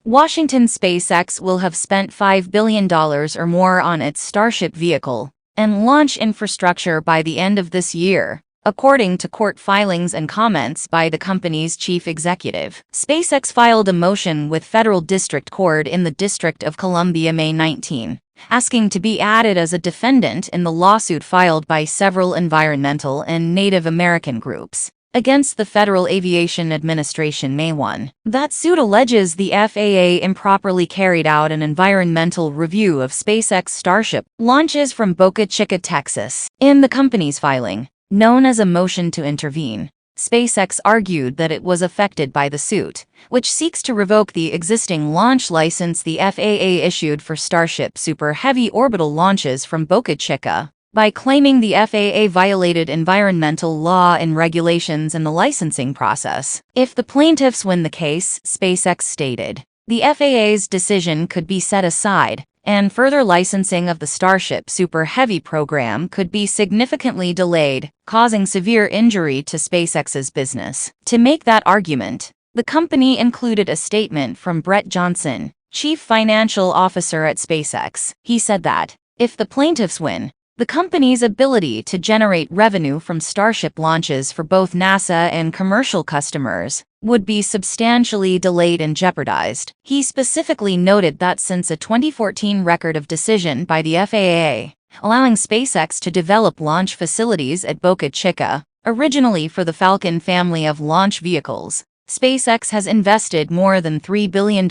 Washington SpaceX will have spent $5 billion or more on its Starship vehicle and launch infrastructure by the end of this year, according to court filings and comments by the company's chief executive. SpaceX filed a motion with federal district court in the District of Columbia May 19, asking to be added as a defendant in the lawsuit filed by several environmental and Native American groups against the Federal Aviation Administration May 1. That suit alleges the FAA improperly carried out an environmental review of SpaceX Starship launches from Boca Chica, Texas. In the company's filing, known as a motion to intervene, SpaceX argued that it was affected by the suit, which seeks to revoke the existing launch license the FAA issued for Starship Super Heavy orbital launches from Boca Chica, by claiming the FAA violated environmental law and regulations in the licensing process. If the plaintiffs win the case, SpaceX stated, the FAA's decision could be set aside, and further licensing of the Starship Super Heavy program could be significantly delayed, causing severe injury to SpaceX's business. To make that argument, the company included a statement from Brett Johnson, chief financial officer at SpaceX. He said that, if the plaintiffs win, the company's ability to generate revenue from Starship launches for both NASA and commercial customers would be substantially delayed and jeopardized. He specifically noted that since a 2014 record of decision by the FAA, allowing SpaceX to develop launch facilities at Boca Chica, originally for the Falcon family of launch vehicles, SpaceX has invested more than $3 billion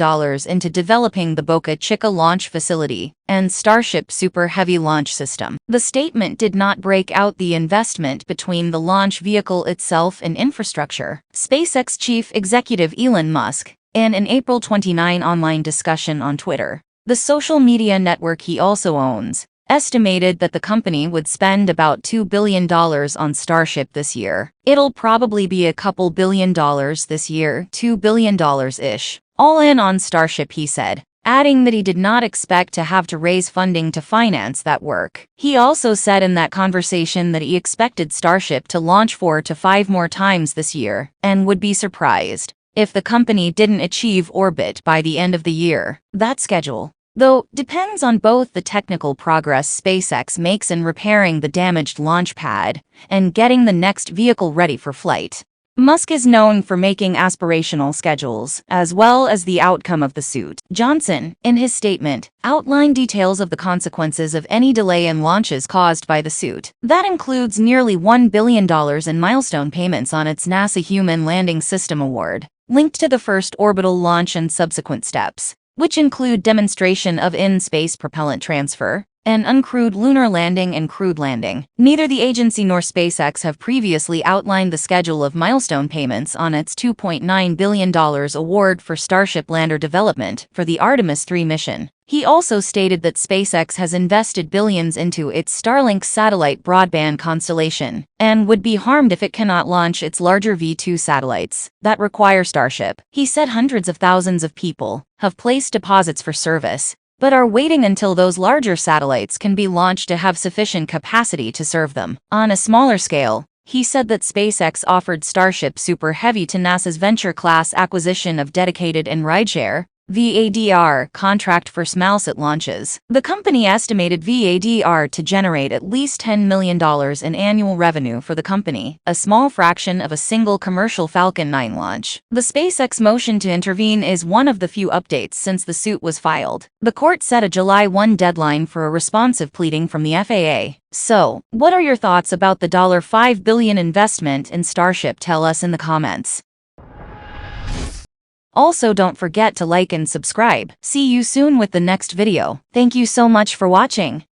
into developing the Boca Chica launch facility and Starship Super Heavy launch system. The statement did not break out the investment between the launch vehicle itself and infrastructure. SpaceX chief executive Elon Musk, in an April 29 online discussion on Twitter, the social media network he also owns, estimated that the company would spend about $2 billion on Starship this year. It'll probably be a couple $1 billion this year, $2 billion-ish, all in on Starship, he said, adding that he did not expect to have to raise funding to finance that work. He also said in that conversation that he expected Starship to launch 4 to 5 more times this year, and would be surprised if the company didn't achieve orbit by the end of the year. That schedule, though, depends on both the technical progress SpaceX makes in repairing the damaged launch pad and getting the next vehicle ready for flight. Musk is known for making aspirational schedules, as well as the outcome of the suit. Johnson, in his statement, outlined details of the consequences of any delay in launches caused by the suit. That includes nearly $1 billion in milestone payments on its NASA Human Landing System award, linked to the first orbital launch and subsequent steps, which include demonstration of in-space propellant transfer, and uncrewed lunar landing and crewed landing. Neither the agency nor SpaceX have previously outlined the schedule of milestone payments on its $2.9 billion award for Starship lander development for the Artemis 3 mission. He also stated that SpaceX has invested billions into its Starlink satellite broadband constellation, and would be harmed if it cannot launch its larger V2 satellites that require Starship. He said hundreds of thousands of people have placed deposits for service, but are waiting until those larger satellites can be launched to have sufficient capacity to serve them. On a smaller scale, he said that SpaceX offered Starship Super Heavy to NASA's Venture Class Acquisition of Dedicated and Rideshare (VADR) contract for SmallSat launches. The company estimated VADR to generate at least $10 million in annual revenue for the company, a small fraction of a single commercial Falcon 9 launch. The SpaceX motion to intervene is one of the few updates since the suit was filed. The court set a July 1 deadline for a responsive pleading from the FAA. So, what are your thoughts about the $5 billion investment in Starship? Tell us in the comments. Also, don't forget to like and subscribe. See you soon with the next video. Thank you so much for watching.